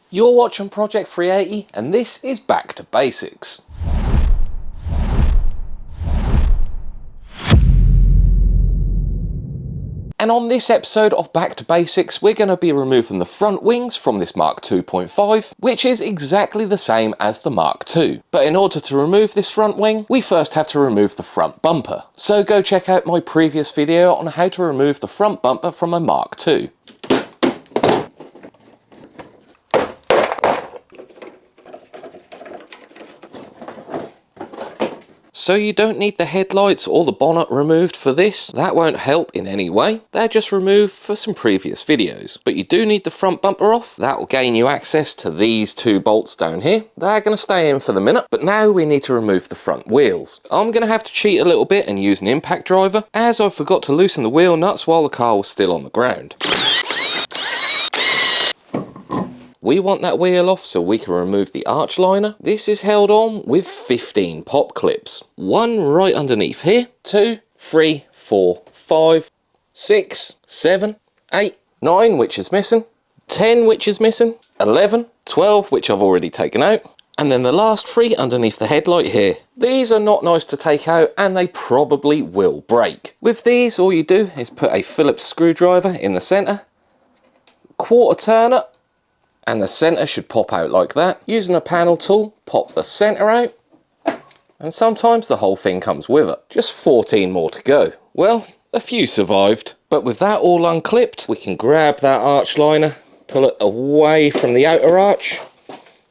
You're watching Project 380 and this is Back to Basics. And on this episode of Back to Basics, we're going to be removing the front wings from this MK2.5, which is exactly the same as the Mark II. But in order to remove this front wing, we first have to remove the front bumper. So go check out my previous video on how to remove the front bumper from a Mark II. So you don't need the headlights or the bonnet removed for this. That won't help in any way. They're just removed for some previous videos. But you do need the front bumper off. That will gain you access to these two bolts down here. They're going to stay in for the minute. But now we need to remove the front wheels. I'm going to have to cheat a little bit and use an impact driver, as I forgot to loosen the wheel nuts while the car was still on the ground. We want that wheel off so we can remove the arch liner. This is held on with 15 pop clips. One right underneath here, 2, 3, 4, 5, 6, 7, 8, 9, which is missing, 10, which is missing, 11, 12, which I've already taken out, and then the last 3 underneath the headlight here. These are not nice to take out and they probably will break. With these, all you do is put a Phillips screwdriver in the center, quarter turn it, and the center should pop out like that. Using a panel tool, pop the center out, and sometimes the whole thing comes with it. Just 14 more to go. Well, a few survived, but with that all unclipped, we can grab that arch liner, pull it away from the outer arch,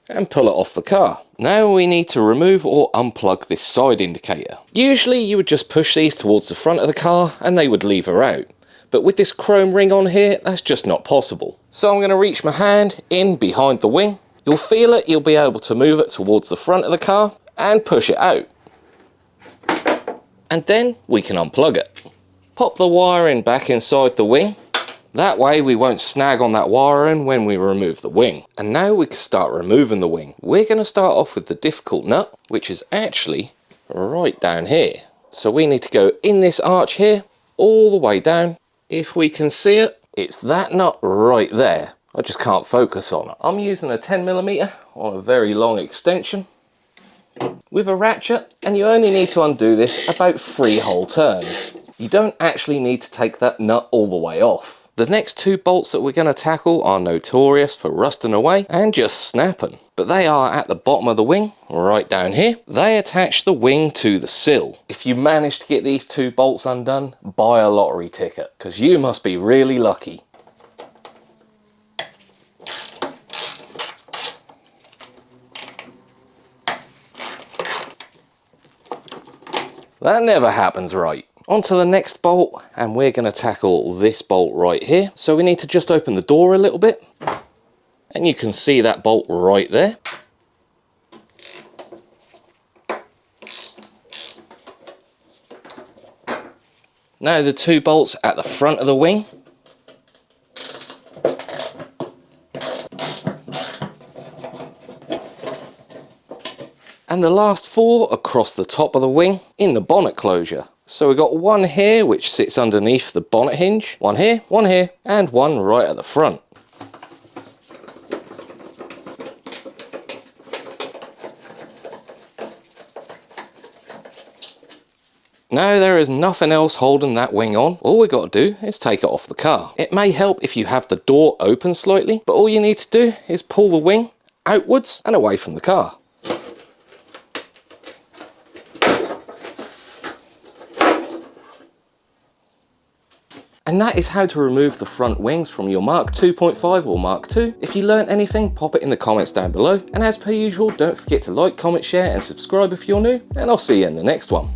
and pull it off the car. Now we need to remove or unplug this side indicator. Usually you would just push these towards the front of the car and they would lever out. But with this chrome ring on here, that's just not possible. So I'm going to reach my hand in behind the wing. You'll feel it, you'll be able to move it towards the front of the car and push it out. And then we can unplug it. Pop the wiring back inside the wing. That way we won't snag on that wiring when we remove the wing. And now we can start removing the wing. We're going to start off with the difficult nut, which is actually right down here. So we need to go in this arch here, all the way down. If we can see it, it's that nut right there. I just can't focus on it. I'm using a 10mm on a very long extension with a ratchet, and you only need to undo this about 3 whole turns. You don't actually need to take that nut all the way off. The next 2 bolts that we're going to tackle are notorious for rusting away and just snapping. But they are at the bottom of the wing, right down here. They attach the wing to the sill. If you manage to get these 2 bolts undone, buy a lottery ticket, because you must be really lucky. That never happens right. On to the next bolt, and we're going to tackle this bolt right here. So we need to just open the door a little bit, and you can see that bolt right there. Now the 2 bolts at the front of the wing. And the last 4 across the top of the wing in the bonnet closure. So we've got one here which sits underneath the bonnet hinge, one here, and one right at the front. Now there is nothing else holding that wing on. All we got to do is take it off the car. It may help if you have the door open slightly, but all you need to do is pull the wing outwards and away from the car. And that is how to remove the front wings from your Mark 2.5 or Mark II. If you learnt anything, pop it in the comments down below. And as per usual, don't forget to like, comment, share and subscribe if you're new. And I'll see you in the next one.